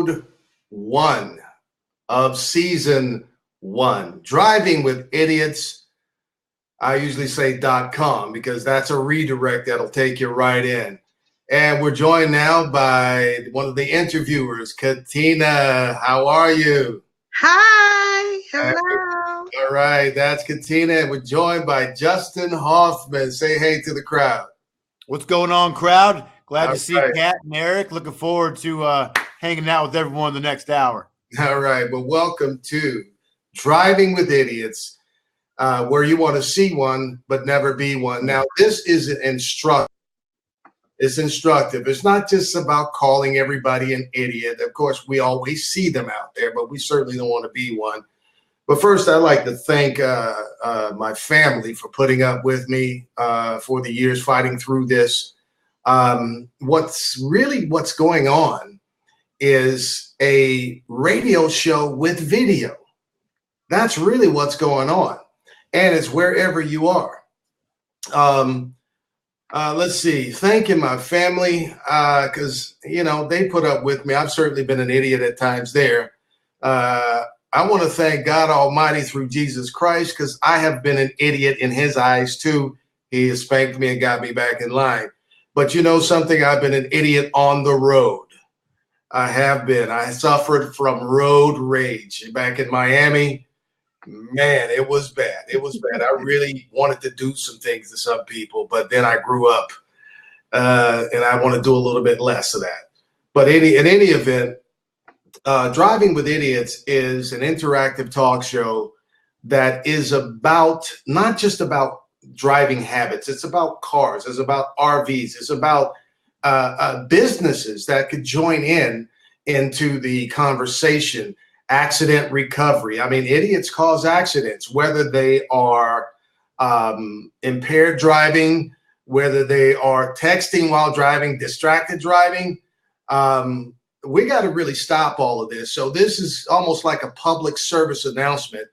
episode 1 of season 1, Driving with Idiots. I usually say .com because that's a redirect that'll take you right in. And we're joined now by one of the interviewers, Katina. How are you? Hi. Hello. All right, that's Katina. We're joined by Justin Hoffman. Say hey to the crowd. What's going on, crowd? Glad All to see Kat and Eric. Looking forward to hanging out with everyone the next hour. All right. Well, welcome to Driving with Idiots, where you want to see one but never be one. Now, this is instructive. It's instructive. It's not just about calling everybody an idiot. Of course, we always see them out there, but we certainly don't want to be one. But first, I'd like to thank my family for putting up with me for the years fighting through this. What's going on is a radio show with video. That's really what's going on. And it's wherever you are. Let's see. Thanking my family because, they put up with me. I've certainly been an idiot at times there. I want to thank God Almighty through Jesus Christ because I have been an idiot in his eyes too. He has spanked me and got me back in line. But you know something? I've been an idiot on the road. I have been. I suffered from road rage back in Miami. Man, it was bad. It was bad. I really wanted to do some things to some people, but then I grew up and I want to do a little bit less of that. But in any event, Driving with Idiots is an interactive talk show that is about not just about driving habits. It's about cars. It's about RVs. It's about businesses that could join into the conversation. Accident recovery. I mean, idiots cause accidents, whether they are impaired driving, whether they are texting while driving, distracted driving. We got to really stop all of this. So this is almost like a public service announcement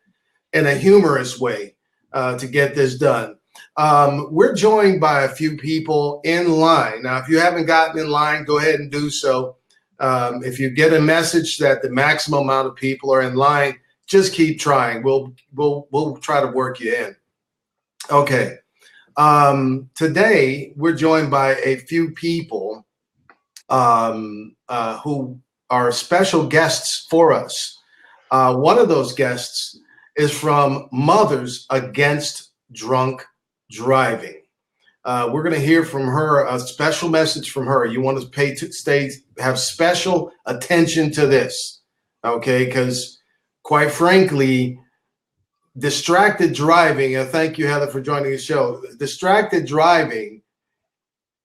in a humorous way to get this done. We're joined by a few people in line. Now, if you haven't gotten in line, go ahead and do so. If you get a message that the maximum amount of people are in line, just keep trying. We'll try to work you in. Okay. Today we're joined by a few people who are special guests for us. One of those guests is from Mothers Against Drunk Driving. We're going to hear from her, a special message from her. You want to have special attention to this, okay? Because quite frankly, distracted driving, and thank you, Heather, for joining the show. Distracted driving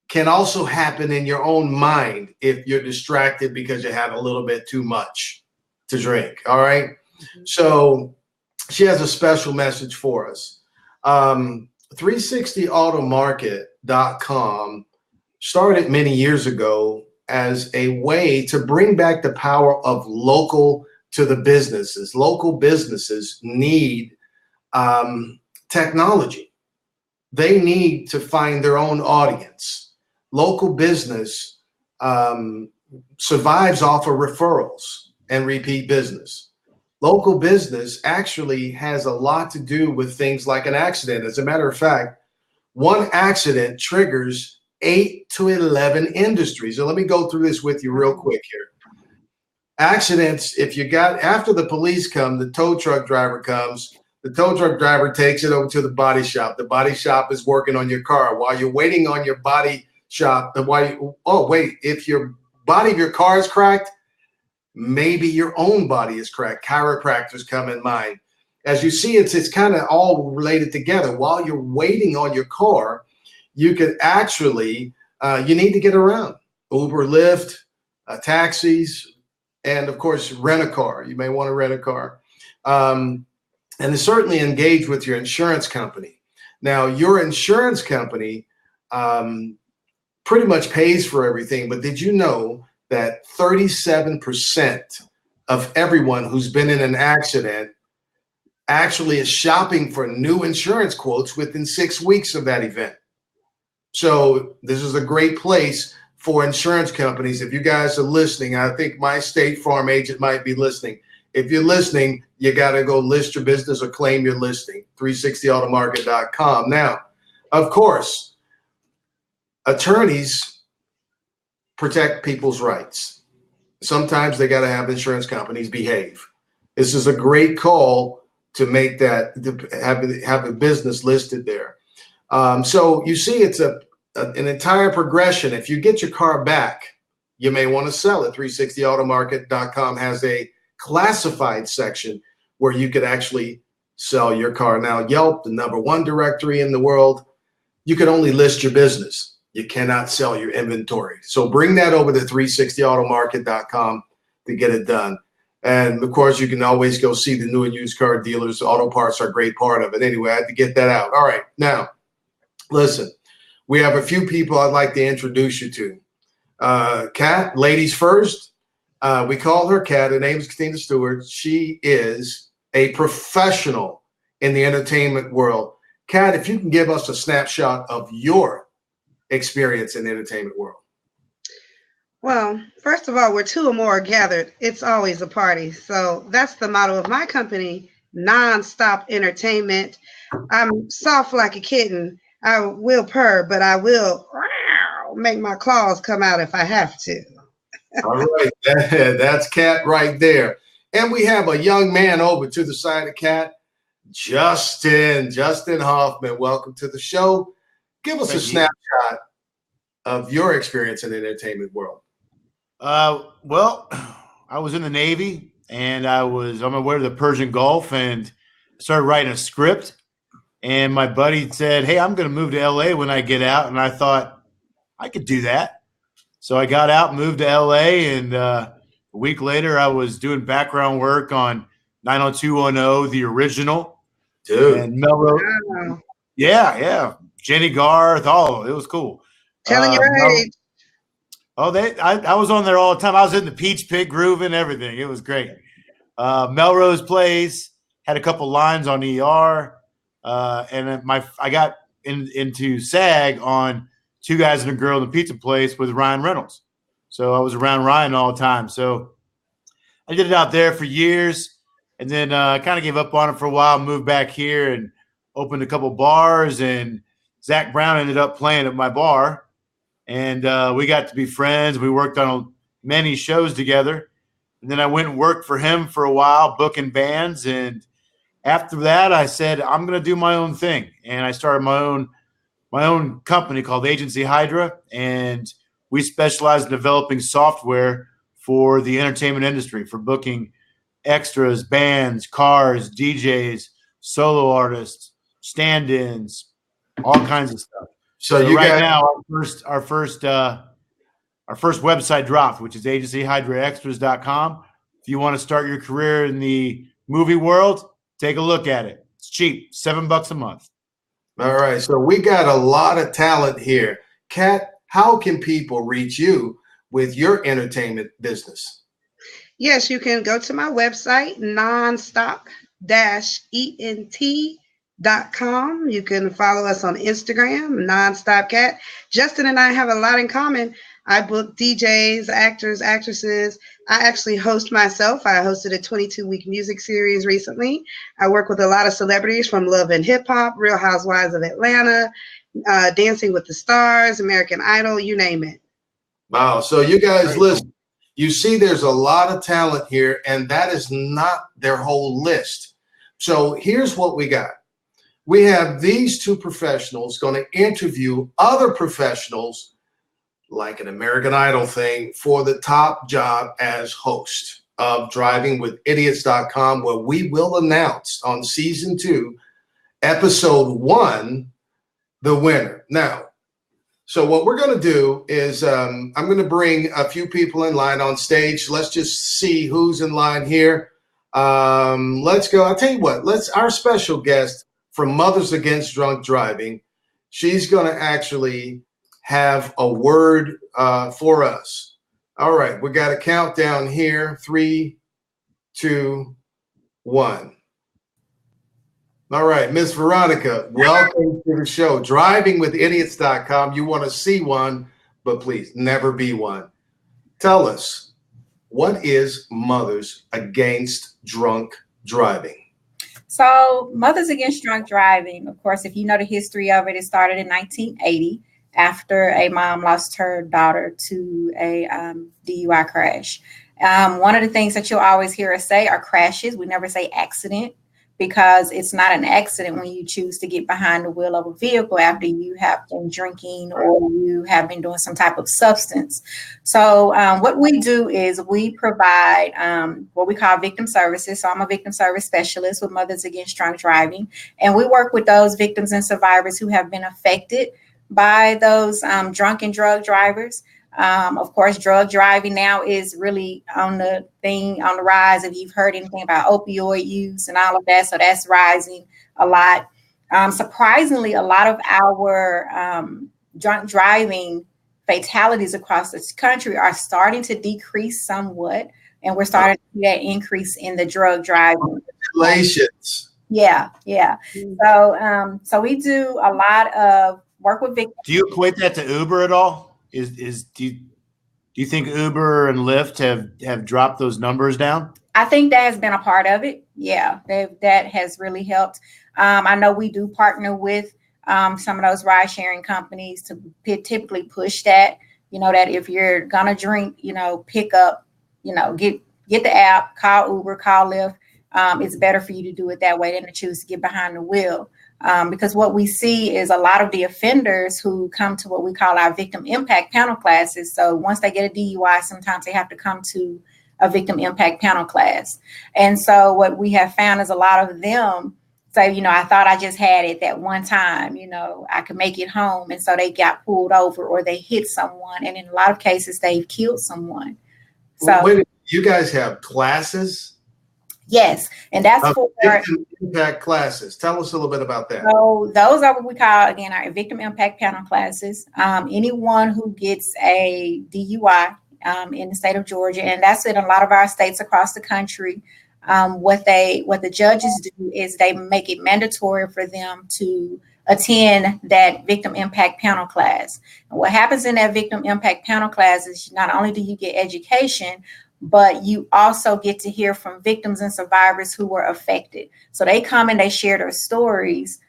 can also happen in your own mind if you're distracted because you had a little bit too much to drink, all right? Mm-hmm. So she has a special message for us. 360automarket.com started many years ago as a way to bring back the power of local to the businesses. Local businesses need technology. They need to find their own audience. Local business survives off of referrals and repeat business. Local business actually has a lot to do with things like an accident. As a matter of fact, one accident triggers 8 to 11 industries. So let me go through this with you real quick here. Accidents, after the police come, the tow truck driver comes, the tow truck driver takes it over to the body shop. The body shop is working on your car. While you're waiting on your body shop, if your body of your car is cracked, maybe your own body is cracked. Chiropractors come in mind. As you see, it's kind of all related together. While you're waiting on your car, you could actually, you need to get around. Uber, Lyft, taxis, and of course, rent a car. You may want to rent a car. And certainly engage with your insurance company. Now, your insurance company pretty much pays for everything, but did you know that 37% of everyone who's been in an accident actually is shopping for new insurance quotes within 6 weeks of that event? So this is a great place for insurance companies. If you guys are listening, I think my State Farm agent might be listening. If you're listening, you got to go list your business or claim your listing, 360automarket.com. Now, of course, attorneys protect people's rights. Sometimes they got to have insurance companies behave. This is a great call to make that, to have a business listed there. So you see, it's an entire progression. If you get your car back, you may want to sell it. 360automarket.com has a classified section where you could actually sell your car. Now, Yelp, the #1 directory in the world, you can only list your business. You cannot sell your inventory. So bring that over to 360automarket.com to get it done. And of course, you can always go see the new and used car dealers. Auto parts are a great part of it. Anyway, I had to get that out. All right. Now, listen, we have a few people I'd like to introduce you to. Kat, ladies first. We call her Kat. Her name is Katina Stewart. She is a professional in the entertainment world. Kat, if you can give us a snapshot of your experience in the entertainment world. Well, first of all, where two or more are gathered, it's always a party. So that's the motto of my company, Nonstop Entertainment. I'm soft like a kitten. I will purr, but I will make my claws come out if I have to. All right, that's Kat right there. And we have a young man over to the side of Kat, Justin Hoffman. Welcome to the show. Give us a snapshot of your experience in the entertainment world. Well, I was in the Navy, and I'm aware of the Persian Gulf, and started writing a script. And my buddy said, "Hey, I'm going to move to LA when I get out." And I thought I could do that. So I got out, moved to LA, and a week later, I was doing background work on 90210, the original. Dude. And Melrose. Wow. Yeah. Jenny Garth, all it was cool. Telling your age. I was on there all the time. I was in the Peach Pit grooving, everything. It was great. Melrose Place, had a couple lines on ER, and I got into SAG on Two Guys and a Girl in the Pizza Place with Ryan Reynolds. So I was around Ryan all the time. So I did it out there for years, and then kind of gave up on it for a while, moved back here and opened a couple bars, and Zach Brown ended up playing at my bar. And we got to be friends. We worked on many shows together. And then I went and worked for him for a while, booking bands. And after that, I said, I'm going to do my own thing. And I started my own company called Agency Hydra. And we specialize in developing software for the entertainment industry, for booking extras, bands, cars, DJs, solo artists, stand-ins, all kinds of stuff. So you right guys, now, our first website dropped, which is agencyhydraextras.com. If you want to start your career in the movie world, take a look at it. It's cheap, $7 a month. all right. So we got a lot of talent here. Kat, how can people reach you with your entertainment business? Yes, you can go to my website, nonstop-ent.com. You can follow us on Instagram, NonstopCat. Justin and I have a lot in common. I book DJs, actors, actresses. I actually host myself. I hosted a 22-week music series recently. I work with a lot of celebrities from Love and Hip Hop, Real Housewives of Atlanta, Dancing with the Stars, American Idol, you name it. Wow. So you guys listen, you see there's a lot of talent here, and that is not their whole list. So here's what we got. We have these two professionals going to interview other professionals like an American Idol thing for the top job as host of drivingwithidiots.com, where we will announce on season 2, episode 1, the winner. Now, so what we're going to do is I'm going to bring a few people in line on stage. Let's just see who's in line here. Let's go. I'll tell you what, our special guest from Mothers Against Drunk Driving, she's going to actually have a word for us. All right, we got a countdown here. 3, 2, 1. All right, Miss Veronica, welcome to the show. Drivingwithidiots.com. You want to see one, but please never be one. Tell us, what is Mothers Against Drunk Driving? So Mothers Against Drunk Driving, of course, if you know the history of it, it started in 1980 after a mom lost her daughter to a DUI crash. One of the things that you'll always hear us say are crashes. We never say accident, because it's not an accident when you choose to get behind the wheel of a vehicle after you have been drinking or you have been doing some type of substance. So what we do is we provide what we call victim services. So I'm a victim service specialist with Mothers Against Drunk Driving, and we work with those victims and survivors who have been affected by those drunk and drug drivers. Of course, drug driving now is really on the rise. If you've heard anything about opioid use and all of that, so that's rising a lot. Surprisingly, a lot of our drunk driving fatalities across this country are starting to decrease somewhat, and we're starting to see that increase in the drug driving. Congratulations. Yeah. So we do a lot of work with victims. Do you equate that to Uber at all? Do you think Uber and Lyft have dropped those numbers down? I think that has been a part of it. Yeah, that has really helped. I know we do partner with some of those ride sharing companies to typically push that, that if you're gonna drink, pick up, get the app, call Uber, call Lyft. It's better for you to do it that way than to choose to get behind the wheel. Because what we see is a lot of the offenders who come to what we call our victim impact panel classes. So once they get a DUI, sometimes they have to come to a victim impact panel class. And so what we have found is a lot of them say, I thought I just had it that one time, I could make it home. And so they got pulled over or they hit someone. And in a lot of cases, they've killed someone. So Wait, you guys have classes? Yes, and that's for victim impact classes. Tell us a little bit about that. So those are what we call, again, our victim impact panel classes. Anyone who gets a DUI in the state of Georgia, and that's in a lot of our states across the country, what the judges do is they make it mandatory for them to attend that victim impact panel class. And what happens in that victim impact panel class is not only do you get education, but you also get to hear from victims and survivors who were affected. So they come and they share their stories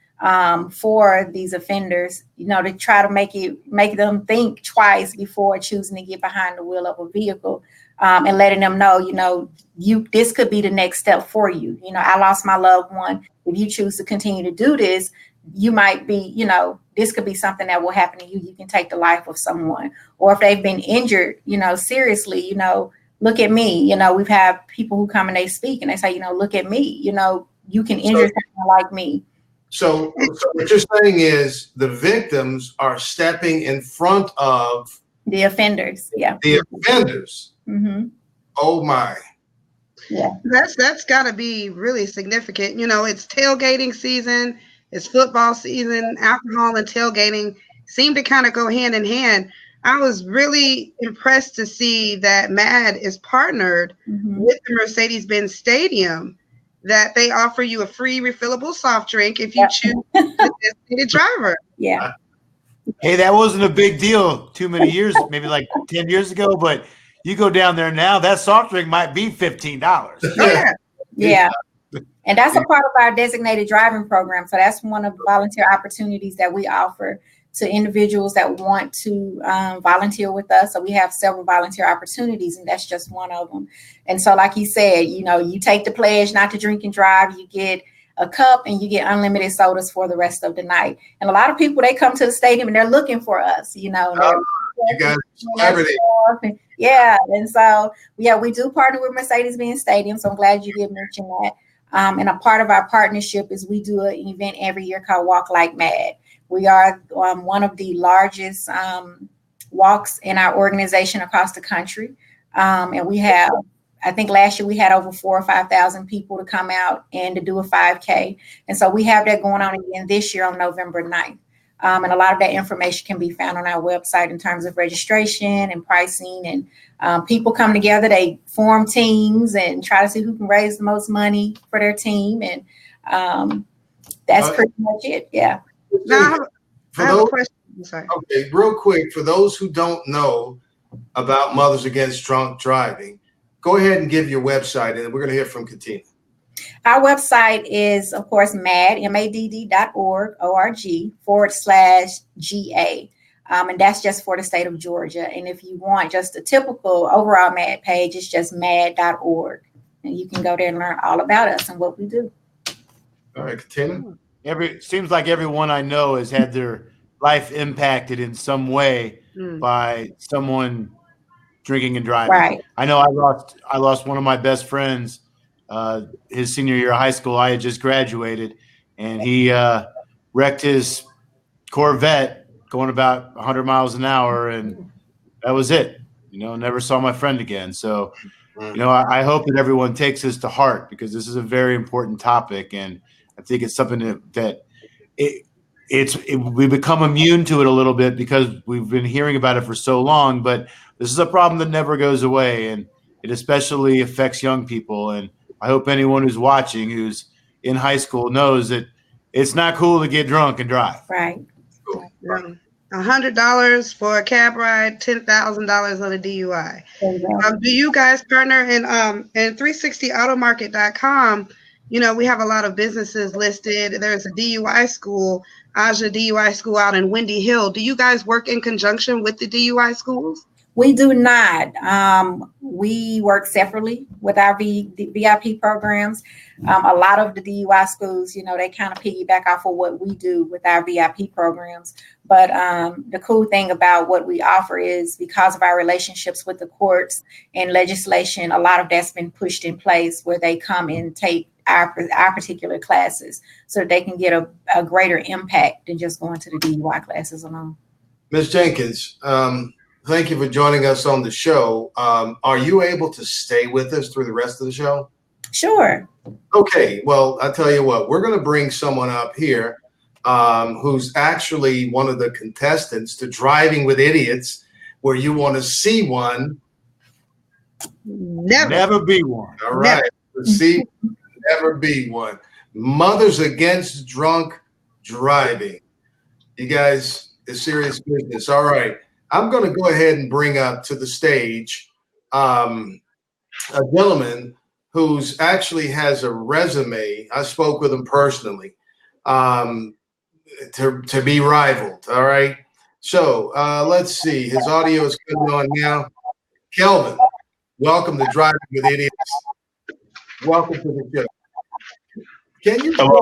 for these offenders, to try to make them think twice before choosing to get behind the wheel of a vehicle, and letting them know, this could be the next step for you. I lost my loved one. If you choose to continue to do this, you might be, this could be something that will happen to you. You can take the life of someone, or if they've been injured, seriously, look at me. We've had people who come and they speak and they say, look at me, you can injure someone like me. So what you're saying is the victims are stepping in front of the offenders. Yeah. The offenders. Mm-hmm. Oh my. Yeah. That's got to be really significant. It's tailgating season, it's football season, alcohol and tailgating seem to kind of go hand in hand. I was really impressed to see that MADD is partnered with the Mercedes-Benz Stadium, that they offer you a free refillable soft drink if you choose the designated driver. Yeah. Hey, that wasn't a big deal too many years, maybe like 10 years ago, but you go down there now, that soft drink might be $15. Yeah. And that's a part of our designated driving program. So that's one of the volunteer opportunities that we offer to individuals that want to volunteer with us. So we have several volunteer opportunities, and that's just one of them. And so, like you said, you take the pledge not to drink and drive, you get a cup and you get unlimited sodas for the rest of the night. And a lot of people, they come to the stadium and they're looking for us, you guys, celebrity. Yeah. And so, we do partner with Mercedes-Benz Stadium. So I'm glad you did mention that. And a part of our partnership is we do an event every year called Walk Like MADD. We are one of the largest walks in our organization across the country. And we have, I think last year we had over 4,000 or 5,000 people to come out and to do a 5K. And so we have that going on again this year on November 9th. And a lot of that information can be found on our website in terms of registration and pricing. And people come together, they form teams and try to see who can raise the most money for their team. And that's pretty much it. Yeah. Now, I have a question. I'm sorry. Okay, real quick, for those who don't know about Mothers Against Drunk Driving, go ahead and give your website, and we're going to hear from Katina. Our website is, of course, madd.org/GA. And that's just for the state of Georgia. And if you want just a typical overall MAD page, it's just mad.org. And you can go there and learn all about us and what we do. All right, Katina. Seems like everyone I know has had their life impacted in some way by someone drinking and driving. Right. I know I lost one of my best friends his senior year of high school. I had just graduated, and he wrecked his Corvette going about 100 miles an hour, and that was it. Never saw my friend again. So, I hope that everyone takes this to heart, because this is a very important topic, and I think it's something that we become immune to it a little bit because we've been hearing about it for so long. But this is a problem that never goes away, and it especially affects young people. And I hope anyone who's watching, who's in high school, knows that it's not cool to get drunk and drive. Right. $100 for a cab ride, $10,000 on a DUI. Do you guys partner in 360automarket.com? We have a lot of businesses listed. There's a DUI school, Aja DUI school out in Windy Hill. Do you guys work in conjunction with the DUI schools? We do not. We work separately with our VIP programs. A lot of the DUI schools, they kind of piggyback off of what we do with our VIP programs. But the cool thing about what we offer is, because of our relationships with the courts and legislation, a lot of that's been pushed in place where they come and take our particular classes so they can get a greater impact than just going to the DUI classes alone. Ms. Jenkins, thank you for joining us on the show. Are you able to stay with us through the rest of the show? Sure. Okay. Well, I tell you what, we're going to bring someone up here who's actually one of the contestants to Driving with Idiots, where you want to see one. Never be one. All right. Let's see. Never be one. Mothers Against Drunk Driving. You guys, it's serious business. All right. I'm going to go ahead and bring up to the stage a gentleman who's actually has a resume. I spoke with him personally to be rivaled. All right. So let's see. His audio is coming on now. Kelvin, welcome to Driving with Idiots. Welcome to the show. Can you talk a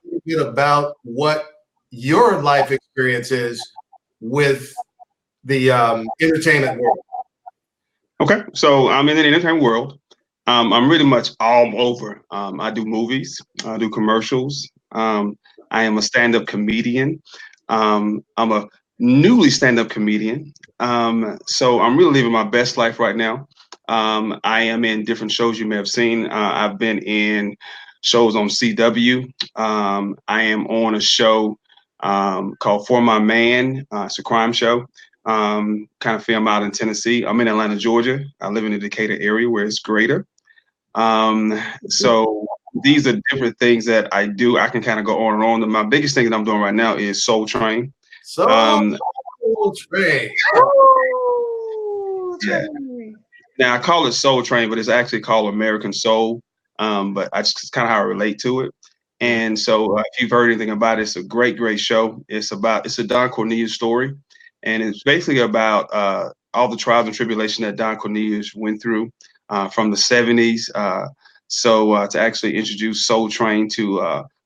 little bit about what your life experience is with the entertainment world? Okay, so I'm in the entertainment world. I'm really much all over. I do movies, I do commercials. I am a stand-up comedian. I'm a newly stand-up comedian. So I'm really living my best life right now. I am in different shows you may have seen. I've been in shows on CW. I am on a show called For My Man. It's a crime show. Kind of film out in Tennessee. I'm in Atlanta, Georgia. I live in the Decatur area where it's greater. So these are different things that I do. I can kind of go on and on. My biggest thing that I'm doing right now is Soul Train. Soul Train. Yeah. Now I call it Soul Train, but it's actually called American Soul. But it's kind of how I relate to it. And so if you've heard anything about it, it's a great, great show. It's a Don Cornelius story. And it's basically about all the trials and tribulation that Don Cornelius went through from the 70s. So to actually introduce Soul Train to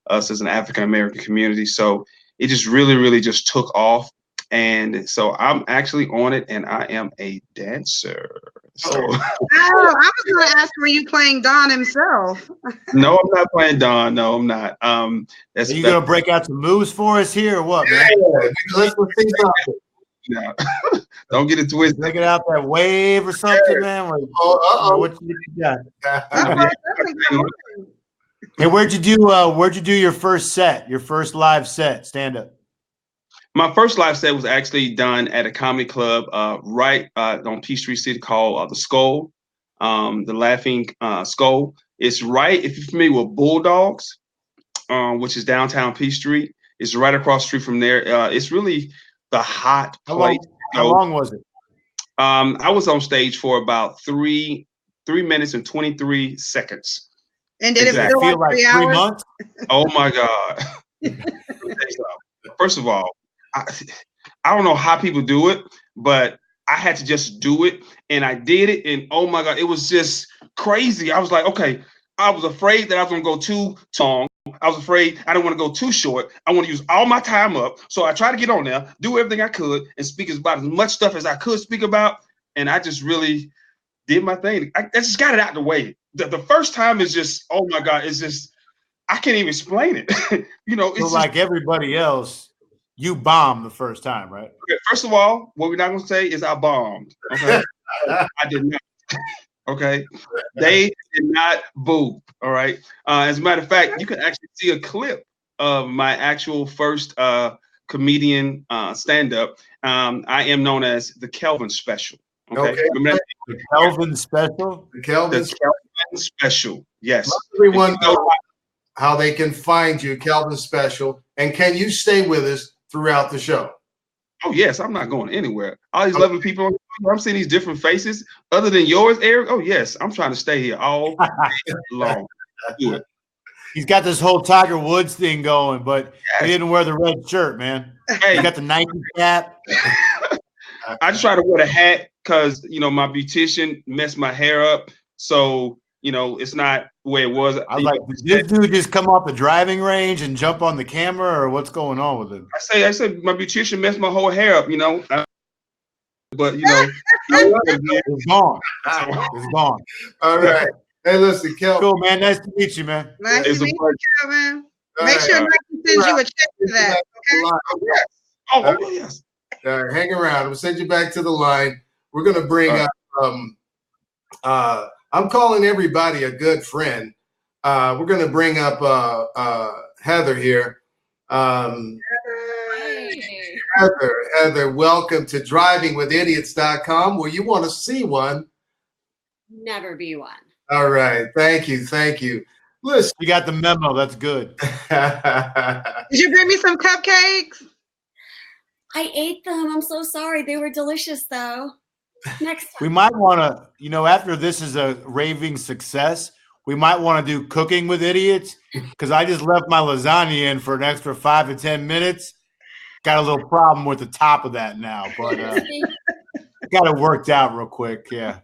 us as an African-American community. So it just really, really just took off. And so I'm actually on it, and I am a dancer. So I was going to ask, were you playing Don himself? No, I'm not playing Don. No, I'm not. Are you going to break out some moves for us here or what, man? Let's see something. No. Don't get it twisted. Break it out that wave or something, man. What you got? Hey, where'd you do your first set, your first live set, stand up? My first live set was actually done at a comedy club right on Peachtree City called The Skull, the Laughing Skull. It's right, if you're familiar with Bulldogs, which is downtown Peachtree. It's right across the street from there. It's really the hot plate. How long was it? I was on stage for about 3 minutes and 23 seconds. And did Exactly. it feel like 3 hours? months? Oh my God. First of all, I don't know how people do it, but I had to just do it. And I did it. And oh my God, it was just crazy. I was like, okay, I was afraid that I was going to go too long. I was afraid I didn't want to go too short. I want to use all my time up. So I tried to get on there, do everything I could, and speak about as much stuff as I could speak about. And I just really did my thing. I just got it out the way. The first time is just, oh my God, it's just, I can't even explain it. It's so like everybody else, you bombed the first time, right? Okay, first of all, what we're not going to say is I bombed. Okay. I did not. Okay. They did not boo. All right. As a matter of fact, you can actually see a clip of my actual first comedian stand-up. I am known as the Kelvin Special. Okay. Remember that? The Kelvin Special? The Kelvin Special. Yes. Let everyone know how they can find you, Kelvin Special. And can you stay with us throughout the show? Oh, yes. I'm not going anywhere. All these lovely people, I'm seeing these different faces other than yours, Eric. Oh, yes. I'm trying to stay here all day long. Good. He's got this whole Tiger Woods thing going, but he didn't wear the red shirt, man. Hey. He got the Nike cap. I just try to wear a hat because, my beautician messed my hair up. So, it's not where it was. I was like, did this dude just come off the driving range and jump on the camera, or what's going on with it? I said my beautician messed my whole hair up, but it's gone. It's gone. All right. Hey, listen, Kelvin. Cool, man. Nice to meet you, man. Nice to meet you, Kelvin. Make sure Mikey sends you a check for that. Okay? Oh, yes. All right, hang around. We'll send you back to the line. We're going to bring up I'm calling everybody a good friend. We're going to bring up Heather here. Heather, welcome to drivingwithidiots.com, where you want to see one. Never be one. All right. Thank you. Listen. You got the memo. That's good. Did you bring me some cupcakes? I ate them. I'm so sorry. They were delicious, though. Next time. We might want to, after this is a raving success, we might want to do cooking with idiots, because I just left my lasagna in for an extra 5 to 10 minutes. Got a little problem with the top of that now, but got it worked out real quick. Yeah.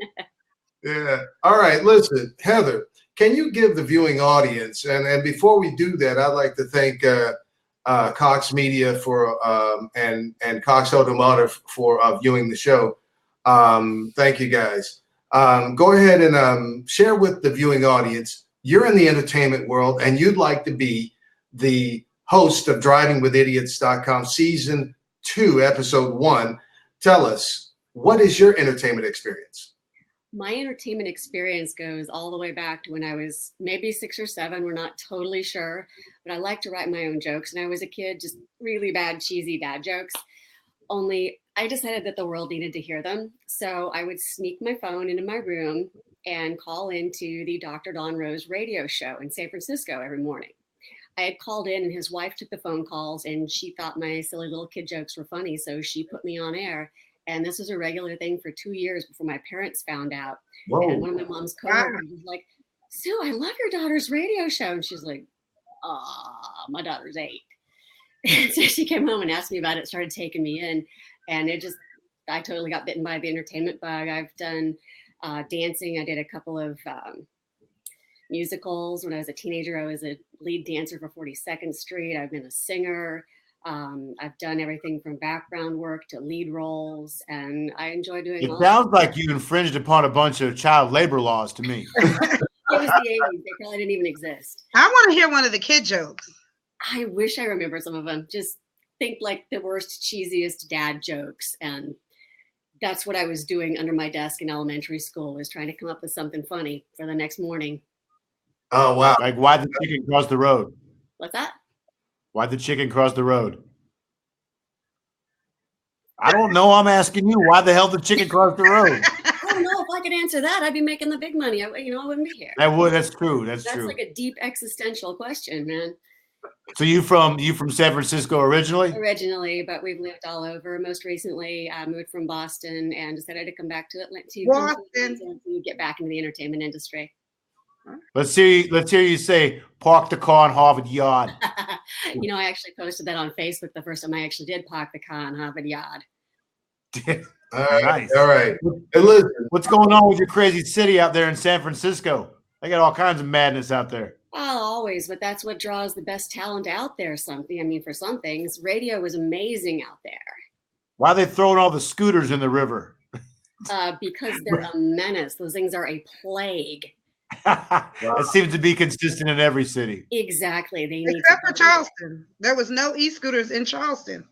Yeah. All right. Listen, Heather, can you give the viewing audience, and before we do that, I'd like to thank Cox Media for and Cox Automotive for viewing the show. Thank you, guys. Go ahead and share with the viewing audience. You're in the entertainment world, and you'd like to be the host of drivingwithidiots.com season 2, episode 1. Tell us, what is your entertainment experience? My entertainment experience goes all the way back to when I was maybe 6 or 7. We're not totally sure, but I like to write my own jokes. And I was a kid, just really bad, cheesy dad jokes. Only I decided that the world needed to hear them. So I would sneak my phone into my room and call into the Dr. Don Rose radio show in San Francisco every morning. I had called in and his wife took the phone calls and she thought my silly little kid jokes were funny. So she put me on air. And this was a regular thing for 2 years before my parents found out. Whoa. And one of my mom's coworkers was like, Sue, I love your daughter's radio show. And she's like, my daughter's 8. And so she came home and asked me about it, started taking me in. And I totally got bitten by the entertainment bug. I've done dancing. I did a couple of musicals. When I was a teenager, I was a lead dancer for 42nd Street. I've been a singer. I've done everything from background work to lead roles, and I enjoy doing it. It sounds like you infringed upon a bunch of child labor laws to me. It was the 80s. They probably didn't even exist. I want to hear one of the kid jokes. I wish I remember some of them. Just think like the worst, cheesiest dad jokes. And that's what I was doing under my desk in elementary school, was trying to come up with something funny for the next morning. Oh, wow. Like, why the chicken cross the road? What's that? Why'd the chicken cross the road? I don't know. I'm asking you. Why the hell did the chicken cross the road? I don't know. If I could answer that, I'd be making the big money. I wouldn't be here. That's true. That's true. Like a deep existential question, man. So you from San Francisco originally? Originally, but we've lived all over. Most recently, I moved from Boston and decided to come back to Atlanta to get back into the entertainment industry. Let's hear you say park the car on Harvard Yard. You know, I actually posted that on Facebook the first time I actually did park the car on Harvard Yard. All right, Nice. all right. Hey, listen, What's going on with your crazy city out there in San Francisco? They got all kinds of madness out there. Well, always, but that's what draws the best talent out there. For some things, radio is amazing out there. Why are they throwing all the scooters in the river? Because they're a menace. Those things are a plague. It seems to be consistent in every city. Exactly. They need Except to- for Charleston. There was no e-scooters in Charleston.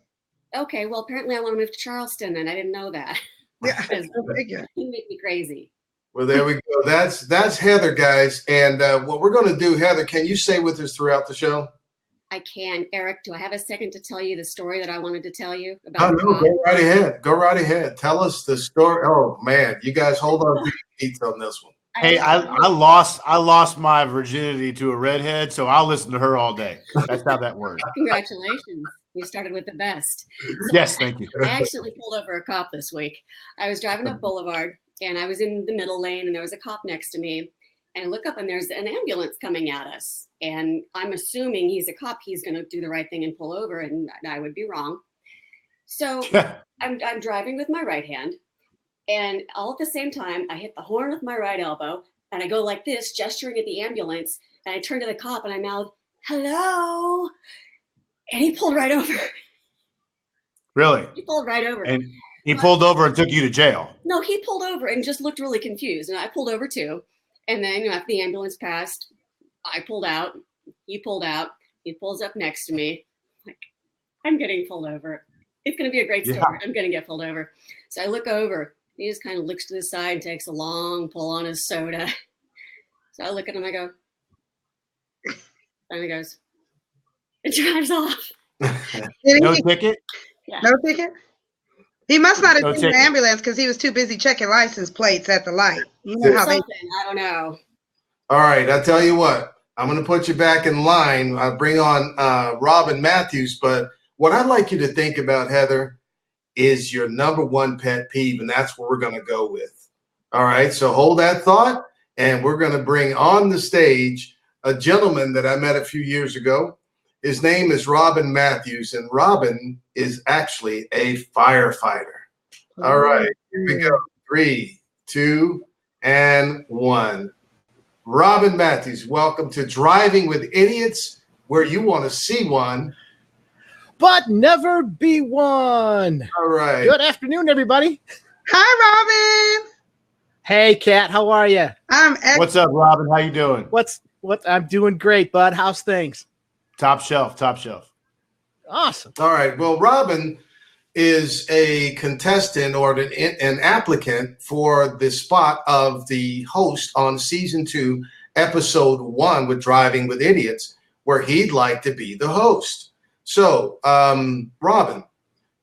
Okay, well, apparently I want to move to Charleston, and I didn't know that. Yeah, Because go figure. you make me crazy. well, there we go. That's Heather, guys. And what we're going to do, Heather, can you stay with us throughout the show? I can. Eric, do I have a second to tell you the story that I wanted to tell you Oh, about? no, go right ahead. Go right ahead. Tell us the story. Oh, man. You guys hold on to your seats on this one. Hey, I lost my virginity to a redhead, so I'll listen to her all day. That's how that works. Congratulations. You started with the best. So Yes, thank you. I actually pulled over a cop this week. I was driving up Boulevard and I was in the middle lane and there was a cop next to me. And I look up and there's an ambulance coming at us. And I'm assuming he's a cop. He's going to do the right thing and pull over. And I would be wrong. So I'm driving with my right hand. And all at the same time, I hit the horn with my right elbow. And I go like this, gesturing at the ambulance. And I turn to the cop and I mouth, "Hello." And he pulled right over. Really? He pulled right over. And he pulled over and took you to jail. No, he pulled over and just looked really confused. And I pulled over too. And then after the ambulance passed, I pulled out. He pulled out. He pulls up next to me. Like, I'm getting pulled over. It's going to be a great story. Yeah. I'm going to get pulled over. So I look over. He just kind of looks to the side and takes a long pull on his soda. So I look at him. I go, and he goes, it drives off. Did No he? ticket? No ticket? He must not have No been in the ticket. ambulance because he was too busy checking license plates at the light. You know how they Something. I don't know. All right. I tell you what, I'm going to put you back in line. I'll bring on Robin Matthews. But what I'd like you to think about, Heather, is your number one pet peeve. And that's what we're going to go with. All right. So hold that thought. And we're going to bring on the stage a gentleman that I met a few years ago. His name is Robin Matthews. And Robin is actually a firefighter. All right. Here we go. 3, 2, and 1. Robin Matthews, welcome to Driving with Idiots, where you want to see one. But never be one. All right. Good afternoon, everybody. Hi, Robin. Hey, Kat, how are you? I'm What's up, Robin? How you doing? What? I'm doing great, bud. How's things? Top shelf, top shelf. Awesome. All right. Well, Robin is a contestant or an applicant for the spot of the host on season 2, episode 1 with Driving with Idiots, where he'd like to be the host. So, Robin,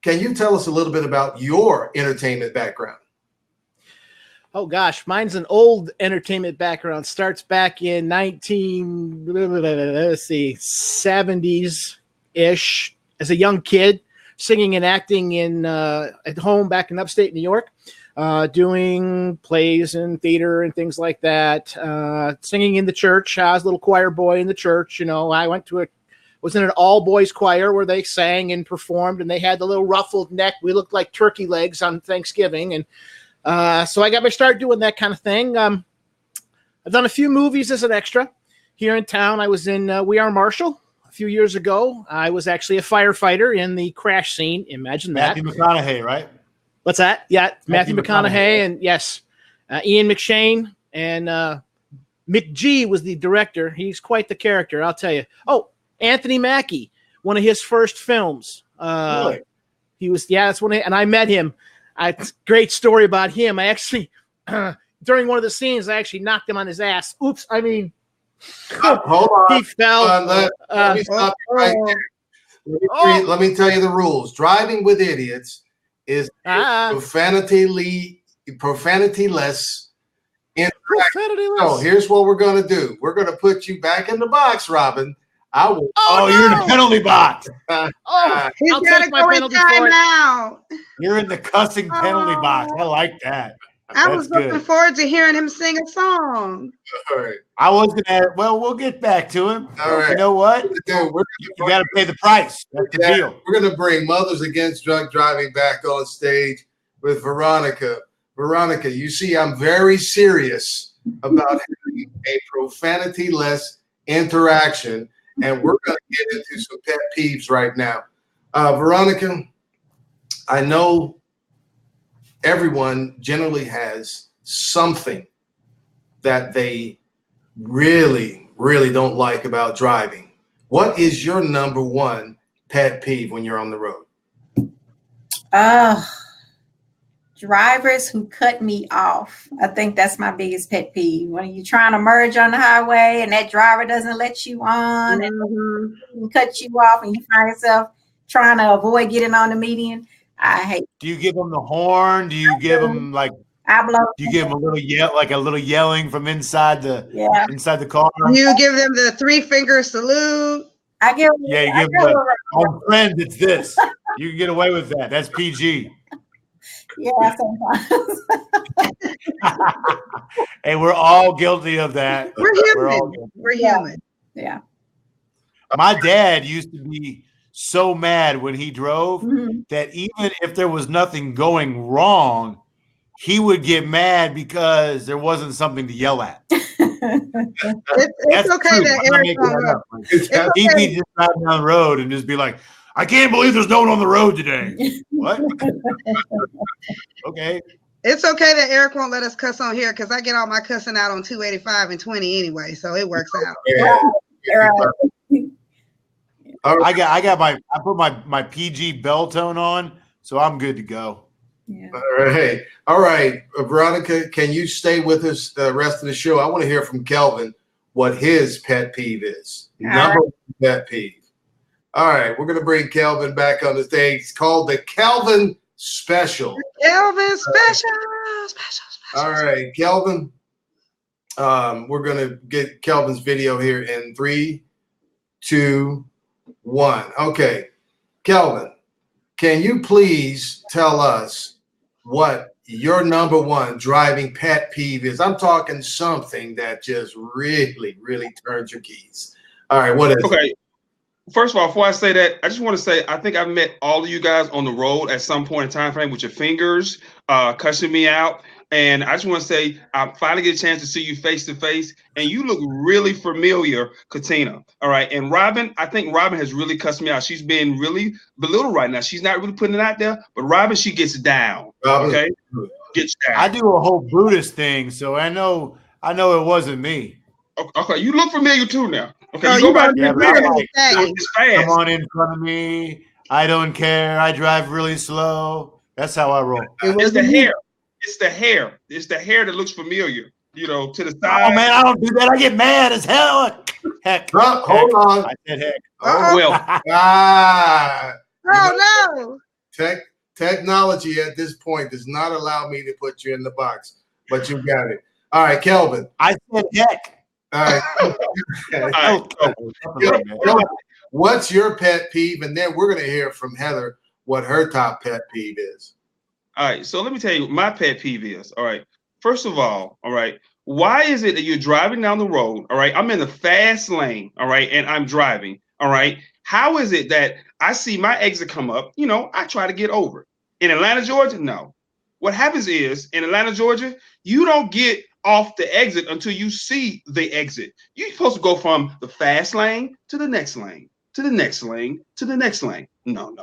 can you tell us a little bit about your entertainment background? Oh gosh, mine's an old entertainment background. Starts back in 70s ish. As a young kid, singing and acting in at home back in upstate New York, doing plays and theater and things like that. Singing in the church. I was a little choir boy in the church. You know, I was in an all boys choir where they sang and performed, and they had the little ruffled neck. We looked like turkey legs on Thanksgiving, and so I got my start doing that kind of thing. I've done a few movies as an extra here in town. I was in We Are Marshall a few years ago. I was actually a firefighter in the crash scene. Imagine that. Matthew McConaughey, right? What's that? Yeah, Matthew Matthew McConaughey, McConaughey. and yes, Ian McShane, and Mick G was the director. He's quite the character, I'll tell you. Oh, Anthony Mackie, one of his first films. Really? He was, that's when, and I met him. Great story about him. I actually, during one of the scenes, I actually knocked him on his ass. Oops, I mean, Hold on. he fell. Let me stop you right there. Let me tell you the rules. Driving with Idiots is profanityless. Profanity-less. So here's what we're going to do. We're going to put you back in the box, Robin. I will. Oh, you're in the penalty box. Oh, He's I'll gotta take my go in penalty for it. timeout. You're in the cussing penalty box. I like that. I That's was looking good. forward to hearing him sing a song. All right. I was gonna. Well, we'll get back to him. All right. You know what? Dude, You got to pay the price. That's the deal. we're going to bring Mothers Against Drunk Driving back on stage with Veronica. Veronica, you see, I'm very serious about having a profanity-less interaction, and we're going to get into some pet peeves right now. Veronica, I know everyone generally has something that they really, really don't like about driving. What is your number one pet peeve when you're on the road? Drivers who cut me off. I think that's my biggest pet peeve. When you're trying to merge on the highway and that driver doesn't let you on and cut you off, and you find yourself trying to avoid getting on the median. I hate. Do you give them the horn? Do you give them like? I blow. Do you give them a little yelling from inside the car? You give them the 3-finger salute. I give. Yeah, you give them. Oh, friend, it's this. You can get away with that. That's PG. Yeah, sometimes. Hey, we're all guilty of that. We're human. Guilty. We're human. Yeah. My dad used to be so mad when he drove Mhm. that even if there was nothing going wrong, he would get mad because there wasn't something to yell at. It's okay true. that I'm not Eric making won't that look. up. Like, he'd be just driving down the road and just be like, I can't believe there's no one on the road today. What? Okay. It's okay that Eric won't let us cuss on here because I get all my cussing out on 285 and 20 anyway, so it works out. Yeah. All right. I put my PG bell tone on, so I'm good to go. Yeah. All right. Veronica, can you stay with us the rest of the show? I want to hear from Kelvin what his pet peeve is. Number one pet peeve. All right, we're going to bring Kelvin back on the stage. It's called the Kelvin Special. Kelvin special. All right, Kelvin. We're going to get Kelvin's video here in 3, 2, 1. Okay, Kelvin, can you please tell us what your number one driving pet peeve is? I'm talking something that just really, really turns your keys. All right, what is it? Okay. First of all, before I say that, I just want to say I think I've met all of you guys on the road at some point in time frame with your fingers cussing me out. And I just want to say I finally get a chance to see you face to face, and you look really familiar, Katina. All right. And Robin, I think Robin has really cussed me out. She's been really belittled right now. She's not really putting it out there, but Robin, she gets down. Okay. Gets down. I do a whole Brutus thing, so I know it wasn't me. Okay. You look familiar too now. Okay. Oh, you go back. Yeah, but I'm like, It's fast. come on in front of me. I don't care. I drive really slow. That's how I roll. It's the hair. It's the hair. It's the hair that looks familiar, you know, to the side. Oh man, I don't do that. I get mad as hell. Heck. Hold on. I said heck. Oh, Well, Oh no. Technology at this point does not allow me to put you in the box, but you got it. All right, Kelvin. I said heck. All right. all right. Kelvin, what's your pet peeve? And then we're going to hear from Heather what her top pet peeve is. All right, so let me tell you what my pet peeve is. All right, first of all right, why is it that you're driving down the road? All right, I'm in the fast lane. All right, and I'm driving. All right, how is it that I see my exit come up? You know, I try to get over. In Atlanta, Georgia, no. What happens is in Atlanta, Georgia, you don't get off the exit until you see the exit. You're supposed to go from the fast lane to the next lane, to the next lane, to the next lane. No.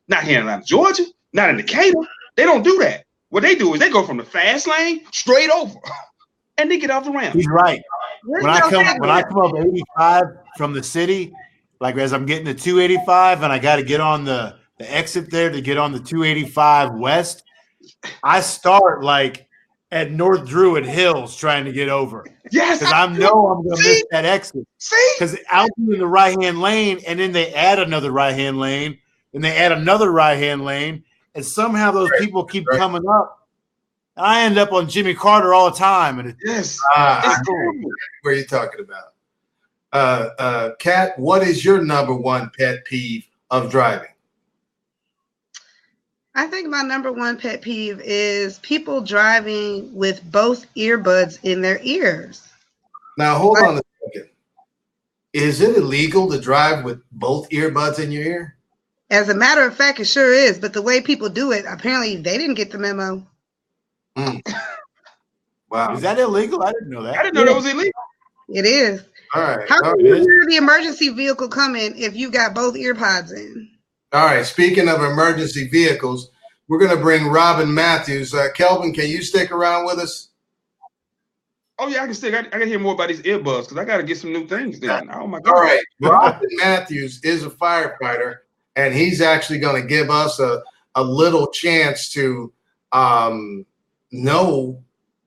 Not here in Atlanta, Georgia. Not in Decatur. They don't do that. What they do is they go from the fast lane straight over, and they get off the ramp. He's right. Where's When I your come up 85 from the city, like as I'm getting to 285 and I got to get on the exit there to get on the 285 west, I start like at North Druid Hills trying to get over. Yes, Because I know I'm going to miss that exit. See, Because I'll be in the right-hand lane, and then they add another right-hand lane, and they add another right-hand lane, and somehow those people keep coming up. And I end up on Jimmy Carter all the time. And yes, I it's know terrible. where you're talking about. Kat, what is your number one pet peeve of driving? I think my number one pet peeve is people driving with both earbuds in their ears. Now, hold on a second. Is it illegal to drive with both earbuds in your ear? As a matter of fact, it sure is. But the way people do it, apparently they didn't get the memo. Wow. Is that illegal? I didn't know that. I didn't know that was illegal. It is. All right. How All can you right. hear the emergency vehicle coming if you got both earpods in? All right. Speaking of emergency vehicles, we're going to bring Robin Matthews. Kelvin, can you stick around with us? Oh yeah, I can stick. I can hear more about these earbuds because I got to get some new things then. Oh my god! All right. Robin Matthews is a firefighter, and he's actually going to give us a little chance to know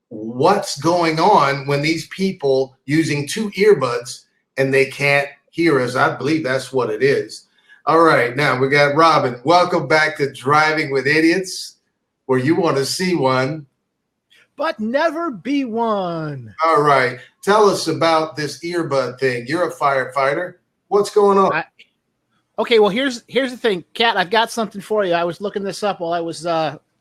what's going on when these people using two earbuds and they can't hear us. I believe that's what it is. All right. Now we got Robin. Welcome back to Driving with Idiots, where you want to see one, but never be one. All right. Tell us about this earbud thing. You're a firefighter. What's going on? Okay, well, here's the thing, Kat. I've got something for you. I was looking this up while I was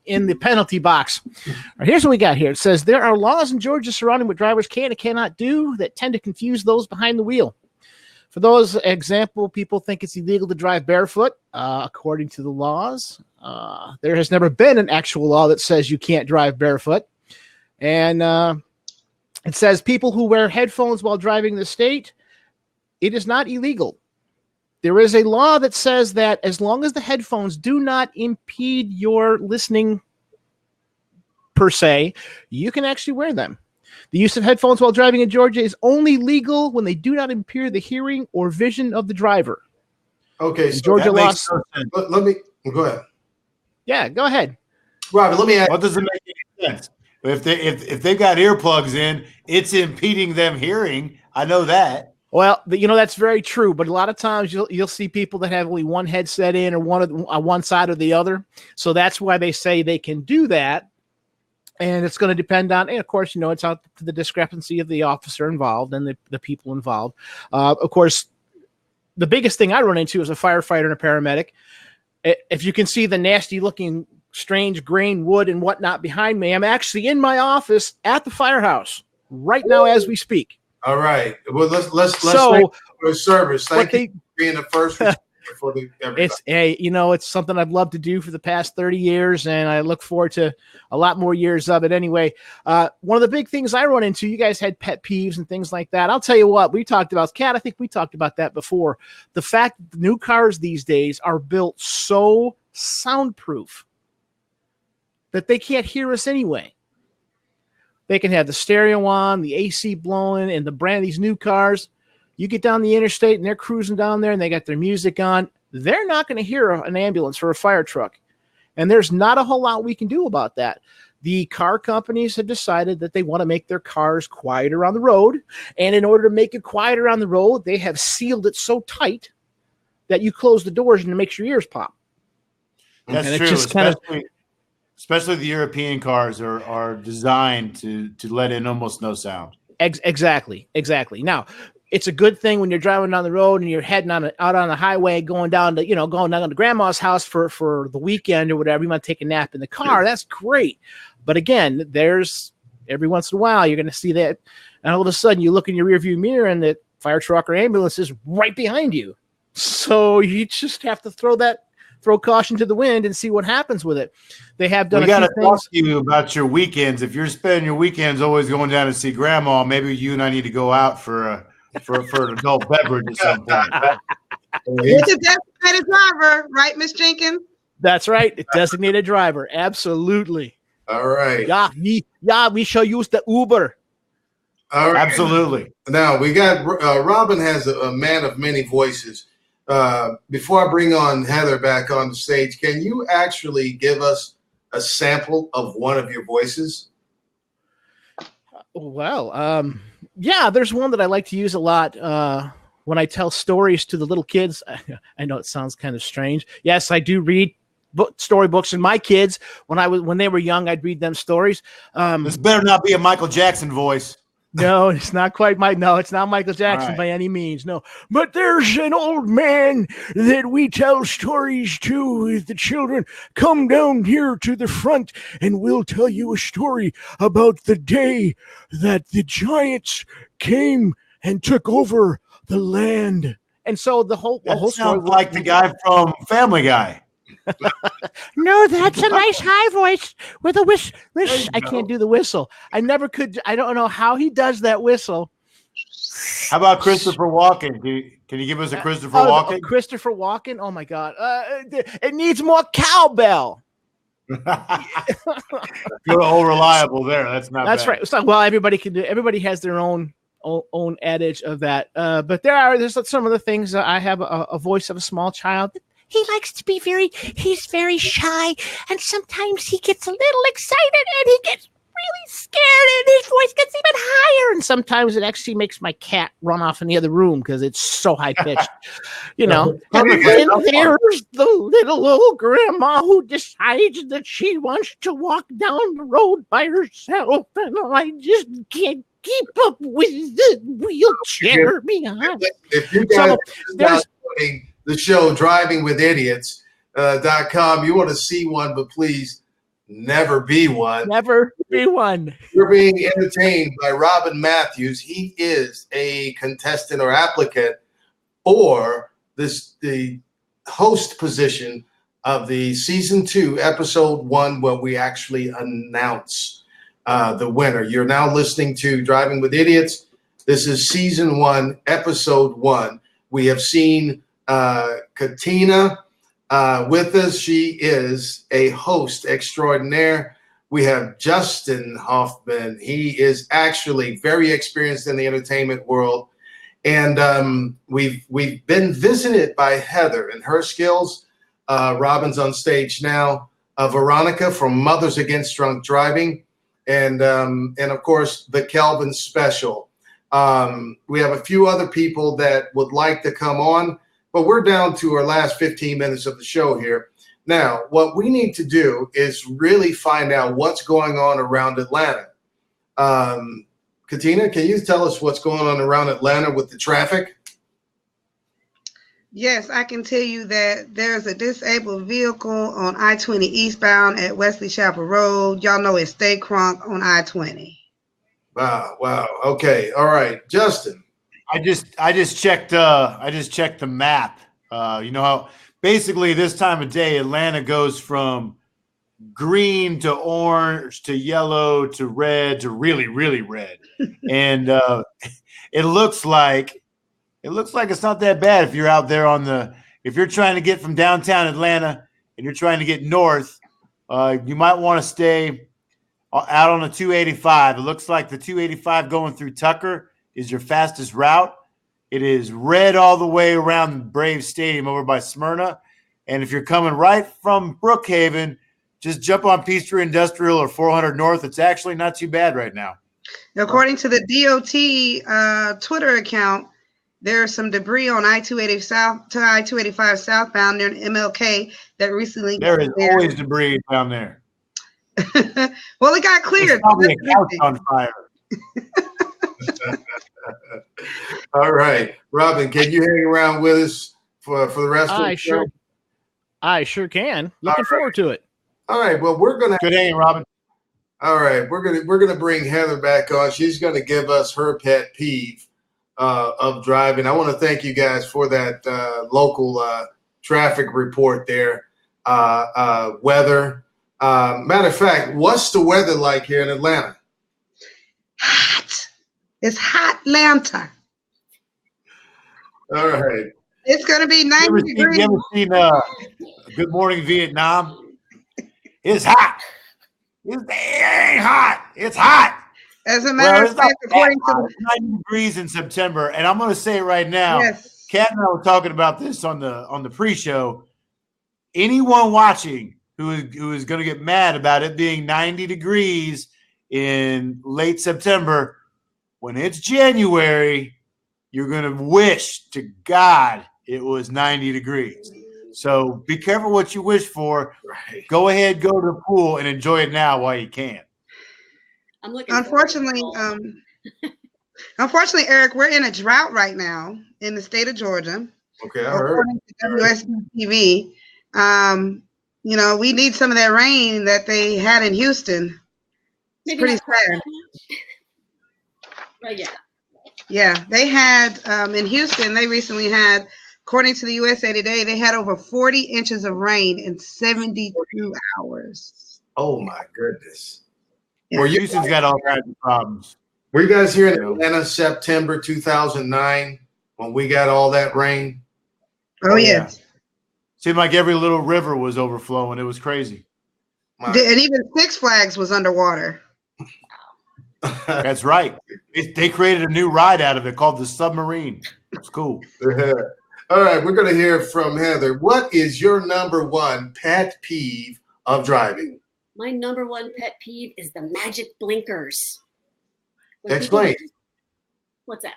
in the penalty box. All right, here's what we got here. It says there are laws in Georgia surrounding what drivers can and cannot do that tend to confuse those behind the wheel. For those example, people think it's illegal to drive barefoot. According to the laws, there has never been an actual law that says you can't drive barefoot. And it says people who wear headphones while driving the state, it is not illegal. There is a law that says that as long as the headphones do not impede your listening per se, you can actually wear them. The use of headphones while driving in Georgia is only legal when they do not impede the hearing or vision of the driver. Okay, so Georgia law. Let me go ahead. Yeah, go ahead, Robin. Let me ask. What does it make any sense? If they've got earplugs in, it's impeding them hearing. I know that. Well, that's very true. But a lot of times you'll see people that have only one headset in or one side or the other. So that's why they say they can do that. And it's going to depend on, and of course, it's out to the discrepancy of the officer involved and the people involved. Of course, the biggest thing I run into as a firefighter and a paramedic, if you can see the nasty looking strange grain wood and whatnot behind me, I'm actually in my office at the firehouse right now as we speak. All right. Well, let's So, thank you for service. Thank what you for being the first responder for everybody. it's something I've loved to do for the past 30 years, and I look forward to a lot more years of it. Anyway, one of the big things I run into, you guys had pet peeves and things like that. I'll tell you what, we talked about, Kat, I think we talked about that before. The fact that the new cars these days are built so soundproof that they can't hear us anyway. They can have the stereo on, the AC blowing, and these new cars. You get down the interstate and they're cruising down there and they got their music on. They're not going to hear an ambulance or a fire truck. And there's not a whole lot we can do about that. The car companies have decided that they want to make their cars quieter on the road. And in order to make it quieter on the road, they have sealed it so tight that you close the doors and it makes your ears pop. That's And it true. just Especially the European cars are designed to let in almost no sound. Exactly. Now, it's a good thing when you're driving down the road and you're heading out on the highway, going down to grandma's house for the weekend or whatever. You might take a nap in the car. That's great. But again, there's every once in a while you're going to see that, and all of a sudden you look in your rearview mirror and the fire truck or ambulance is right behind you. So you just have to throw caution to the wind and see what happens with it. They have done. We got to talk things. to you about your weekends. If you're spending your weekends always going down to see grandma, maybe you and I need to go out for an adult beverage at some point. It's a designated driver, right, Miss Jenkins? That's right. A designated driver. Absolutely. All right. Yeah, we shall use the Uber. All right. Absolutely. Now we got Robin has a man of many voices. Before I bring on Heather back on the stage, can you actually give us a sample of one of your voices? Well, yeah, there's one that I like to use a lot when I tell stories to the little kids. I know it sounds kind of strange. Yes, I do read storybooks, and my kids, when they were young, I'd read them stories. This better not be a Michael Jackson voice. No, it's not quite No, it's not Michael Jackson right. by any means. No, but there's an old man that we tell stories to with the children. Come down here to the front, and we'll tell you a story about the day that the giants came and took over the land. And so the whole That story sounds like the guy from Family Guy. No, that's a nice high voice with a whistle. you I go. can't do the whistle. I never could. I don't know how he does that whistle. How about Christopher Walken? Can you give us a Christopher Walken? Christopher Walken. Oh my God! It needs more cowbell. You're all reliable there. That's not. That's bad. right. So, well, everybody can do. Everybody has their own adage of that. But there's some of the things that I have a voice of a small child. He likes to be he's very shy, and sometimes he gets a little excited and he gets really scared and his voice gets even higher. And sometimes it actually makes my cat run off in the other room because it's so high pitched, And then there's the little old grandma who decides that she wants to walk down the road by herself, and I just can't keep up with the wheelchair behind. If you guys So there's downloading the show Driving with Idiots.com, you want to see one, but please never be one. never be one. You're being entertained by Robin Matthews. He is a contestant or applicant for the host position of the season 2, episode 1, where we actually announce the winner. You're now listening to Driving with Idiots. This is season 1, episode 1. We have seen Katina with us. She is a host extraordinaire. We have Justin Hoffman. He is actually very experienced in the entertainment world. And we've been visited by Heather and her skills. Robin's on stage now. Veronica from Mothers Against Drunk Driving. And of course, the Kelvin Special. We have a few other people that would like to come on, but we're down to our last 15 minutes of the show here. Now, what we need to do is really find out what's going on around Atlanta. Katina, can you tell us what's going on around Atlanta with the traffic? Yes, I can tell you that there's a disabled vehicle on I-20 eastbound at Wesley Chapel Road. Y'all know it's Stay Crunk on I-20. Wow. Okay. All right. Justin. I just checked the map. You know how basically this time of day Atlanta goes from green to orange to yellow to red to really, really red. And it looks like it's not that bad if you're out there if you're trying to get from downtown Atlanta and you're trying to get north, you might want to stay out on the 285. It looks like the 285 going through Tucker is your fastest route. It is red all the way around Brave Stadium over by Smyrna. And if you're coming right from Brookhaven, just jump on Peachtree Industrial or 400 North. It's actually not too bad right now. According to the DOT Twitter account, there's some debris on I-280 south to I-285 southbound near MLK that recently There is always debris down there. Well, it got cleared. There's probably a couch on fire. All right. Robin, can you hang around with us for the rest of the show? I sure can. Looking forward to it. All right. Well, we're gonna Good hanging, Robin. All right, we're gonna bring Heather back on. She's gonna give us her pet peeve of driving. I want to thank you guys for that local traffic report there. Weather. Matter of fact, what's the weather like here in Atlanta? Hot. It's hot Atlanta. All right. It's gonna be 90 degrees. You ever seen Good Morning Vietnam? It's hot. It ain't hot. It's hot. As a matter of fact, according to It's 90 degrees in September, and I'm going to say it right now. yes, Kat and I were talking about this on the pre-show. Anyone watching who is going to get mad about it being 90 degrees in late September, when it's January, you're going to wish to God it was 90 degrees. So be careful what you wish for. Right. Go ahead, go to the pool and enjoy it now while you can. I'm looking. unfortunately, Unfortunately, Eric, we're in a drought right now in the state of Georgia. Okay, I heard. According to WSB TV, we need some of that rain that they had in Houston. It's pretty not quite sad. that much. But yeah. Yeah, they had in Houston, they recently had, according to the USA Today, they had over 40 inches of rain in 72 hours. Oh my goodness. Yeah. Were you Houston's got all kinds of problems. were you guys here in Atlanta September 2009 when we got all that rain? Oh, yes. Seemed like every little river was overflowing. It was crazy. My- And even Six Flags was underwater. That's right. They created a new ride out of it called the submarine. It's cool. All right, we're going to hear from Heather. What is your number one pet peeve of driving? My number one pet peeve is the magic blinkers. When Explain. people- What's that?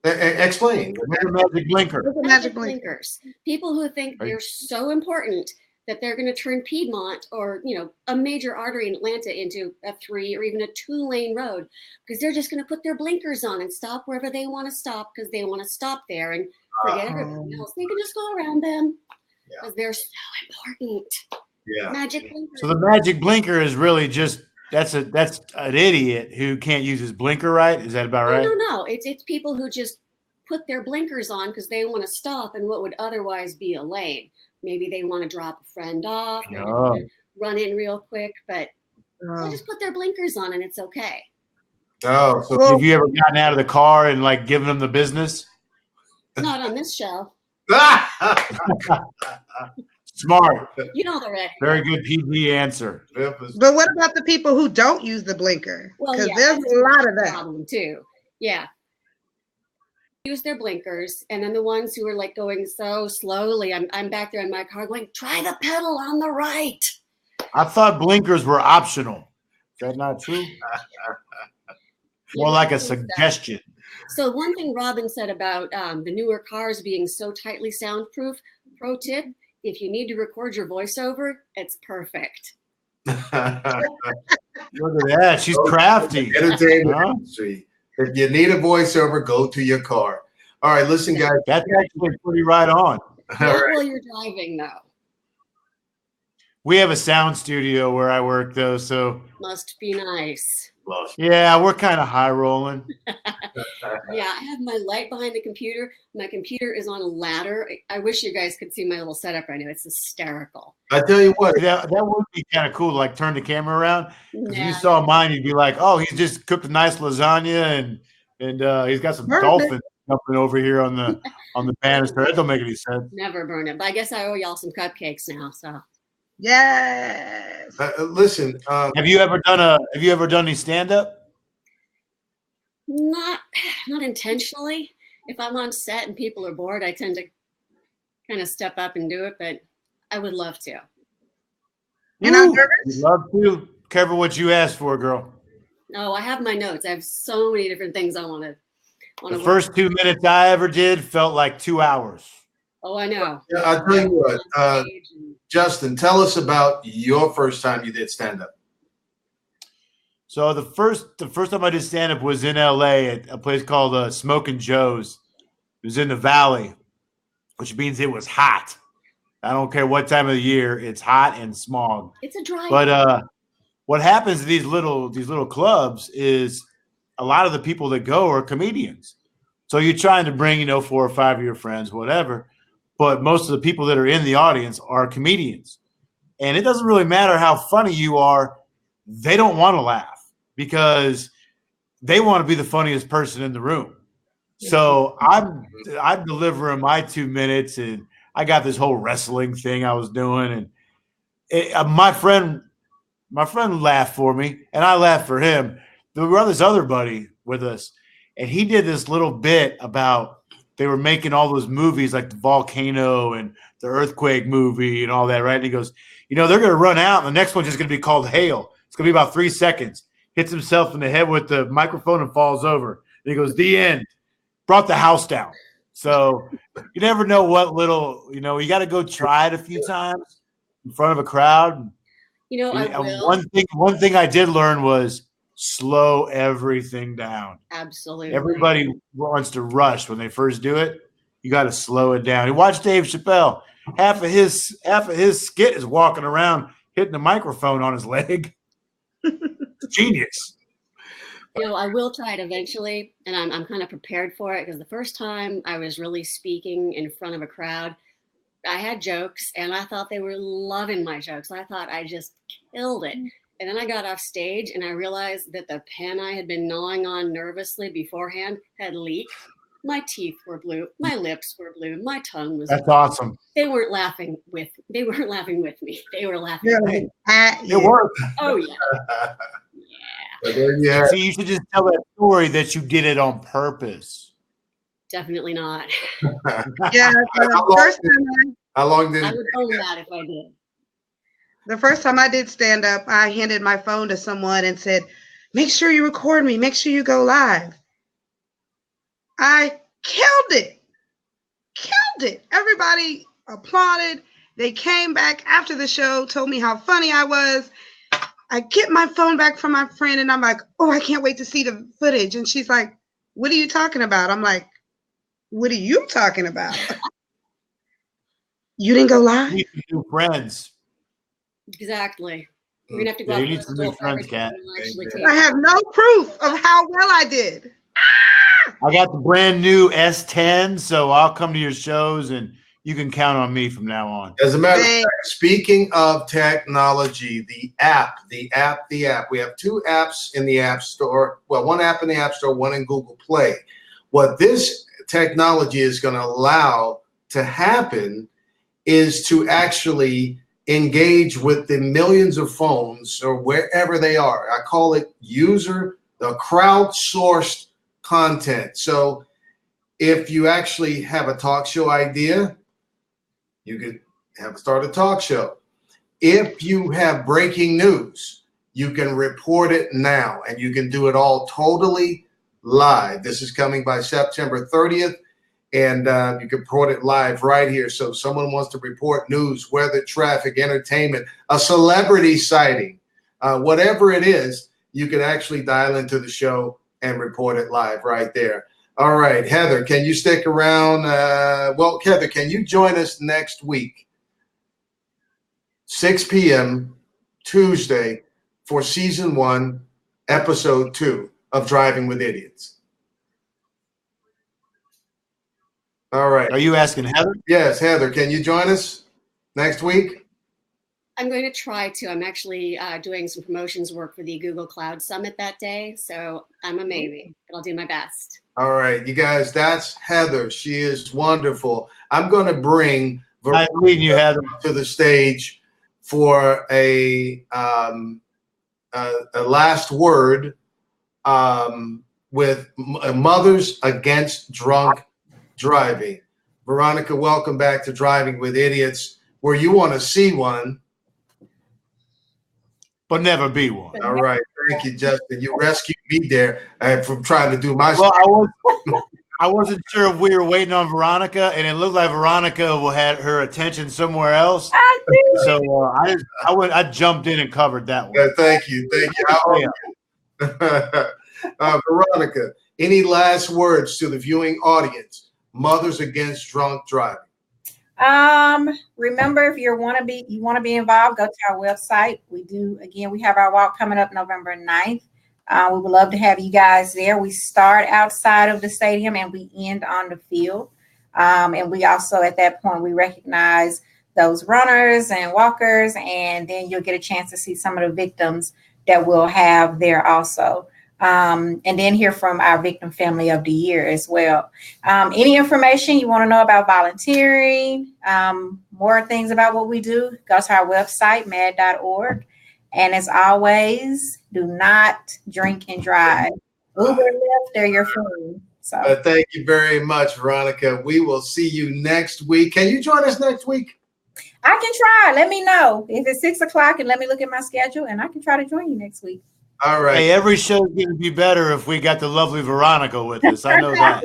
Explain. Remember Magic Blinker. What's a magic blinker? blinkers. People who think Right. they're so important that they're going to turn Piedmont or a major artery in Atlanta into a 3 or even a 2-lane road because they're just going to put their blinkers on and stop wherever they want to stop because they want to stop there and forget everything else. They can just go around them because they're so important. Yeah. Magic blinkers. So the Magic Blinker is really just that's an idiot who can't use his blinker right. Is that about right? No. It's people who just put their blinkers on because they want to stop in what would otherwise be a lane. Maybe they want to drop a friend off, maybe they want to run in real quick, but they just put their blinkers on and it's okay. Oh, so Have you ever gotten out of the car and like given them the business? Not on this show. Smart. You know the red. Very good PG answer. But what about the people who don't use the blinker? Well, Because yeah, there's that's a lot of that. problem too. Yeah. Use their blinkers, and then the ones who are like going so slowly, I'm back there in my car going, try the pedal on the right. I thought blinkers were optional. Is that not true? More like a suggestion. So one thing Robin said about the newer cars being so tightly soundproof, pro tip, if you need to record your voiceover, it's perfect. Look at that. She's crafty. Entertainment Huh? industry. If you need a voiceover, go to your car. All right, listen, guys. That's actually pretty right on. Not All right. while you're driving, though. We have a sound studio where I work, though. So, Must be nice. yeah, we're kind of high rolling. Yeah, I have my light behind the computer. My computer is on a ladder. I wish you guys could see my little setup right now. It's hysterical. I tell you what, That would be kind of cool, like turn the camera around. 'Cause if you Yeah. saw mine, you'd be like, oh, he's just cooked a nice lasagna and he's got some Perfect. dolphins jumping over here on the banister. That don't make any sense. Never burn it. But I guess I owe y'all some cupcakes now. So Yes. listen. Have you ever done any stand up? not intentionally. If I'm on set and people are bored, I tend to kind of step up and do it, but I would love to. You're not You'd nervous? love to. Careful what you ask for, girl. No, I have my notes. I have so many different things I want to The first 2 minutes I ever did felt like 2 hours. Oh, I know. Yeah, I'll tell you what, On stage and- Justin, tell us about your first time you did stand up. So the first time I did stand up was in LA at a place called Smoking Joe's. It was in the Valley, which means it was hot. I don't care what time of the year, it's hot and smog. It's a drive. But what happens to these little clubs is a lot of the people that go are comedians. So you're trying to bring 4 or 5 of your friends, whatever. But most of the people that are in the audience are comedians, and it doesn't really matter how funny you are. They don't want to laugh because they want to be the funniest person in the room. So I'm delivering my 2 minutes, and I got this whole wrestling thing I was doing, and my friend laughed for me, and I laughed for him. There was this other buddy with us, and he did this little bit about they were making all those movies like the volcano and the earthquake movie and all that, right? And he goes, they're going to run out, and the next one's just going to be called Hail. It's going to be about 3 seconds. Hits himself in the head with the microphone and falls over. And he goes, the end. Brought the house down. So you never know what little, you got to go try it a few times in front of a crowd. I will. One thing I did learn was slow everything down. Absolutely. Everybody wants to rush when they first do it. You got to slow it down. You watch Dave Chappelle. Half of his skit is walking around hitting the microphone on his leg. Genius. I will try it eventually, and I'm kind of prepared for it because the first time I was really speaking in front of a crowd, I had jokes, and I thought they were loving my jokes. I thought I just killed it. And then I got off stage, and I realized that the pen I had been gnawing on nervously beforehand had leaked. My teeth were blue. My lips were blue. My tongue was That's blue. awesome. They weren't laughing with me. They were laughing Really? It worked. Oh, yeah. But there you have it. See, you should just tell that story that you did it on purpose. Definitely not. Yeah, How long did I it would own that if I did. the first time I did stand up, I handed my phone to someone and said, "Make sure you record me. Make sure you go live." I killed it. Killed it. Everybody applauded. They came back after the show, told me how funny I was. I get my phone back from my friend and I'm like, "Oh, I can't wait to see the footage." And she's like, "What are you talking about?" I'm like, "What are you talking about?" You didn't go You live? need some new friends. Exactly. We're gonna have to go Yeah, out you need to some school new for friends, everything Kat. we'll actually Amen. take. I have no proof of how well I did. I got the brand new S10, so I'll come to your shows and you can count on me from now on. As a matter of Thank- fact, speaking of technology, the app. We have two apps in the App Store. Well, one app in the App Store, one in Google Play. What this technology is going to allow to happen is to actually engage with the millions of phones or wherever they are. I call it the crowdsourced content. So if you actually have a talk show idea, you could start a talk show. If you have breaking news, you can report it now, and you can do it all totally live. This is coming by September 30th, and you can report it live right here. So if someone wants to report news, weather, traffic, entertainment, a celebrity sighting, whatever it is, you can actually dial into the show and report it live right there. All right, Heather, can you stick around? Heather, can you join us next week, 6 p.m. Tuesday, for season 1, episode 2 of Driving with Idiots? All right. Are you asking Heather? Yes, Heather, can you join us next week? I'm going to try to. I'm actually doing some promotions work for the Google Cloud Summit that day, so I'm a maybe, but I'll do my best. All right, you guys, that's Heather. She is wonderful. I'm going to bring Nice meeting you, Heather. to the stage for a last word with Mothers Against Drunk Driving. Veronica, welcome back to Driving with Idiots, where you want to see one, but never be one. All right, thank you, Justin. You rescued me there from trying to do my. Well, I wasn't sure if we were waiting on Veronica, and it looked like Veronica had her attention somewhere else. So I jumped in and covered that one. Thank you. Veronica, any last words to the viewing audience? Mothers Against Drunk Driving. Remember, if you want to be involved, go to our website. We have our walk coming up November 9th. We would love to have you guys there. We start outside of the stadium and we end on the field. And we also, at that point, we recognize those runners and walkers, and then you'll get a chance to see some of the victims that we'll have there also. And then hear from our victim family of the year as well. Any information you want to know about volunteering, more things about what we do, go to our website, mad.org. And as always, do not drink and drive. Uber, Lyft, they're your friend. So Thank you very much, Veronica. We will see you next week. Can you join us next week? I can try. Let me know if it's 6 o'clock and let me look at my schedule, and I can try to join you next week. All right. Hey, every show's going to be better if we got the lovely Veronica with us. I know that.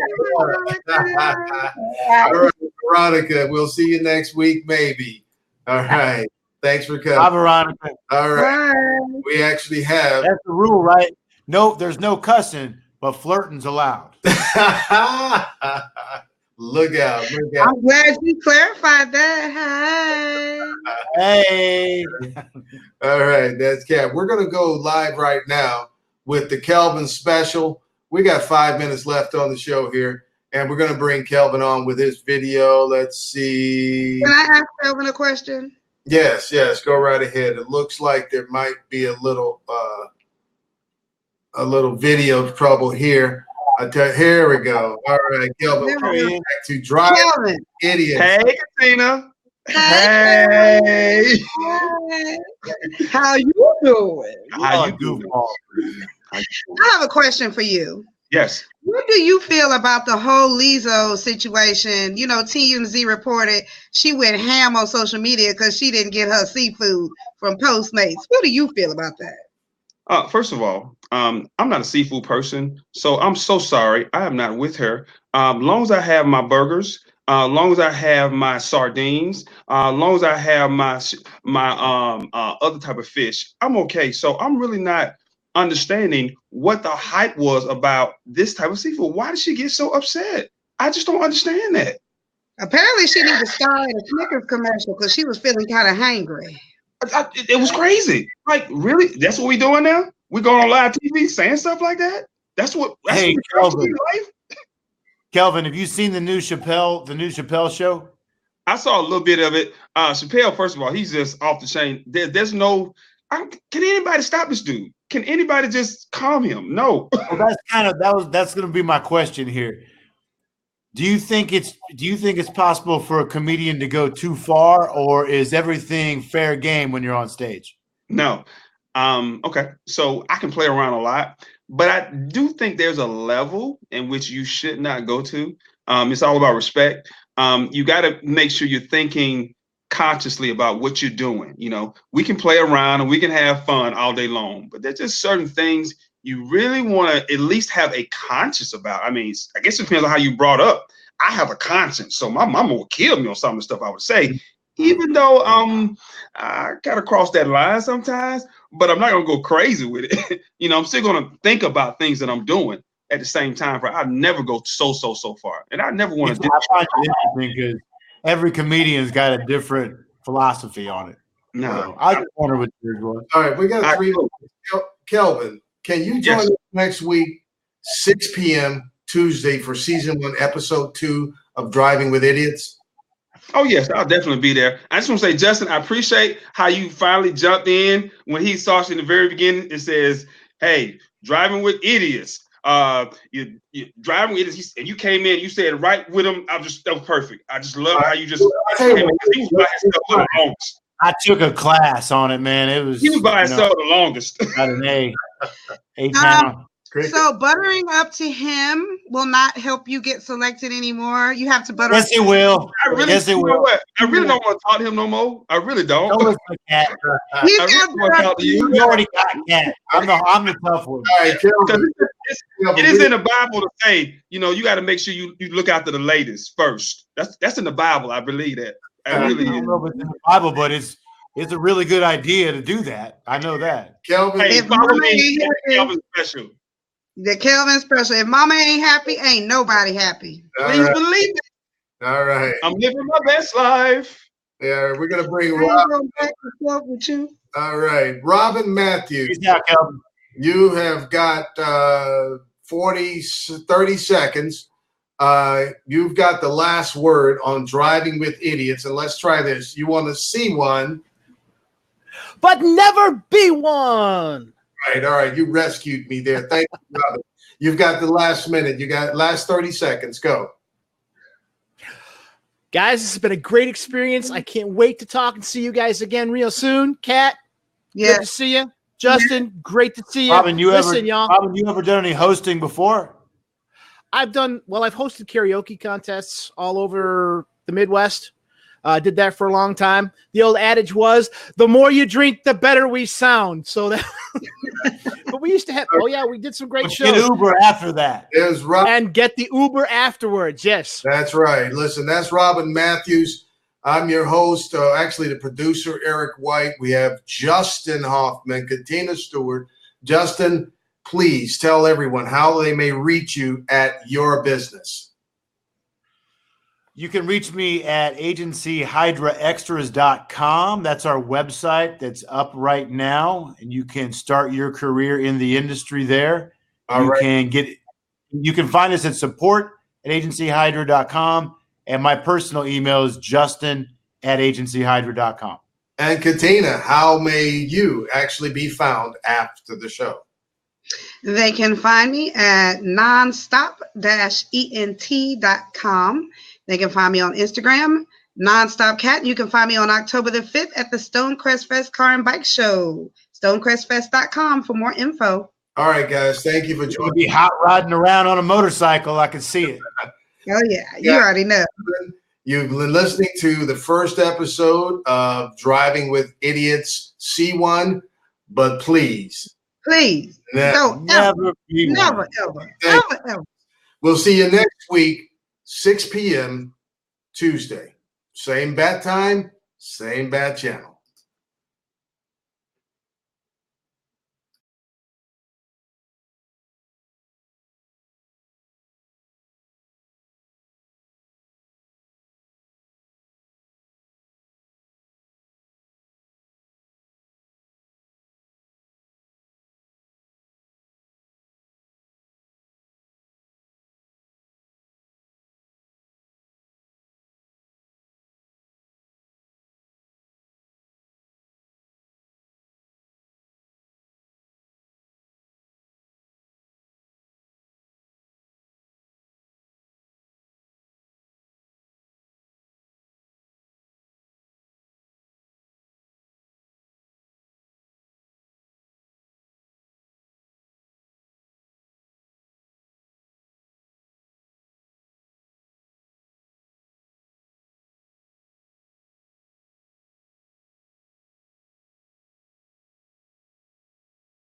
All right, Veronica, we'll see you next week, maybe. All right. Thanks for coming. Hi, Veronica. All right. Bye. We actually have. That's the rule, right? No, there's no cussing, but flirting's allowed. Look out. Look out. I'm glad you clarified that. Hey. All right, that's Cat. We're going to go live right now with the Kelvin special. We got 5 minutes left on the show here, and we're going to bring Kelvin on with his video. Let's see. Can I ask Kelvin a question? Yes, go right ahead. It looks like there might be a little video trouble here. Here we go. All right, Kelvin, There we back to Drive Kelvin. Idiots. Hey, Katina. Hey. Hey. How you doing? How you doing? goofball. I have a question for you. Yes. What do you feel about the whole Lizzo situation? You know, TMZ reported she went ham on social media because she didn't get her seafood from Postmates. What do you feel about that? First of all, I'm not a seafood person, so I'm so sorry. I am not with her. Long as I have my burgers, long as I have my sardines, long as I have my other type of fish, I'm okay. So I'm really not understanding what the hype was about this type of seafood. Why did she get so upset? I just don't understand that. Apparently, she needed to star in a Snickers commercial because she was feeling kind of hangry. It was crazy. Like, really? That's what we doing now? We going on live TV saying stuff like that? That's what. Hey, what Kelvin. Kelvin, have you seen the new Chappelle show? I saw a little bit of it. Chappelle, first of all, he's just off the chain. There's no. Can anybody stop this dude? Can anybody just calm him? No. Well, that's going to be my question here. Do you think it's possible for a comedian to go too far, or is everything fair game when you're on stage? No. Okay. So I can play around a lot, but I do think there's a level in which you should not go to. It's all about respect. You got to make sure you're thinking consciously about what you're doing. You know, we can play around and we can have fun all day long, but there's just certain things you really want to at least have a conscience about. I mean, I guess it depends on how you brought up. I have a conscience, so my mama will kill me on some of the stuff I would say, even though I gotta cross that line sometimes, but I'm not gonna go crazy with it. You know, I'm still gonna think about things that I'm doing at the same time. I never go so far, and I never want to do. I find it interesting because every comedian's got a different philosophy on it. No, So I just wonder what yours was. All right, we got 3 minutes. Kelvin, can you join us next week, 6 p.m. Tuesday for season 1, episode 2 of Driving with Idiots? Oh yes, I'll definitely be there. I just want to say, Justin, I appreciate how you finally jumped in when he saw us in the very beginning. It says, "Hey, Driving with Idiots." You driving with idiots, and you came in. You said right with him. That was perfect. I just love how you just. He was by himself the longest. I took a class on it, man. He was by himself the longest. Got an A. A-town. So buttering up to him will not help you get selected anymore. You have to butter up. Yes, it will. I really, Yes, it you know will. what? I really don't want to talk to him no more. I really don't. Don't listen to Cat. He's I really got don't want to talk to you. You already got Cat. I'm the tough one. All right, Kelvin. It is in the Bible to say, you know, you got to make sure you look after the ladies first. That's in the Bible. I believe that. I really don't know if it's in the Bible, but it's a really good idea to do that. I know that. Kelvin, Hey, If follow Mama me. ain't happy, Kelvin Special. the Kelvin special. If mama ain't happy, ain't nobody happy. all Please right, believe it. all right. I'm living my best life. Yeah, we're gonna bring I ain't Rob. going back and forth with you. All right, Robin Matthews. Peace out, Kelvin. You have got 30 seconds. You've got the last word on Driving with Idiots, and let's try this. You want to see one? But never be one. All right. You rescued me there. Thank you, Robin. You've got the last minute. You got last 30 seconds. Go. Guys, this has been a great experience. I can't wait to talk and see you guys again real soon. Kat, good to Yes. see you. Justin, great to see you. Robin, you Listen, y'all. ever done any hosting before? I've hosted karaoke contests all over the Midwest. Did that for a long time. The old adage was, the more you drink, the better we sound. So that, but we used to have, we did some great Get shows. Uber after that. There's Rob. And get the Uber afterwards. Yes. That's right. Listen, that's Robin Matthews. I'm your host, actually the producer, Eric White. We have Justin Hoffman, Katina Stewart. Justin, please tell everyone how they may reach you at your business. You can reach me at agencyhydraextras.com. That's our website that's up right now, and you can start your career in the industry there. You can find us at support@agencyhydra.com, and my personal email is justin@agencyhydra.com. And Katina, how may you actually be found after the show? They can find me at nonstop-ent.com. They can find me on Instagram, Nonstop Cat. You can find me on October the 5th at the Stonecrest Fest Car and Bike Show. Stonecrestfest.com for more info. All right, guys. Thank you for You're joining gonna be hot rodding around on a motorcycle. I can see it. Oh, yeah. You already know. You've been listening to the first episode of Driving with Idiots C1, but please don't Never be one. never, ever. We'll see you next week, 6 p.m. Tuesday. Same bat time, same bat channel.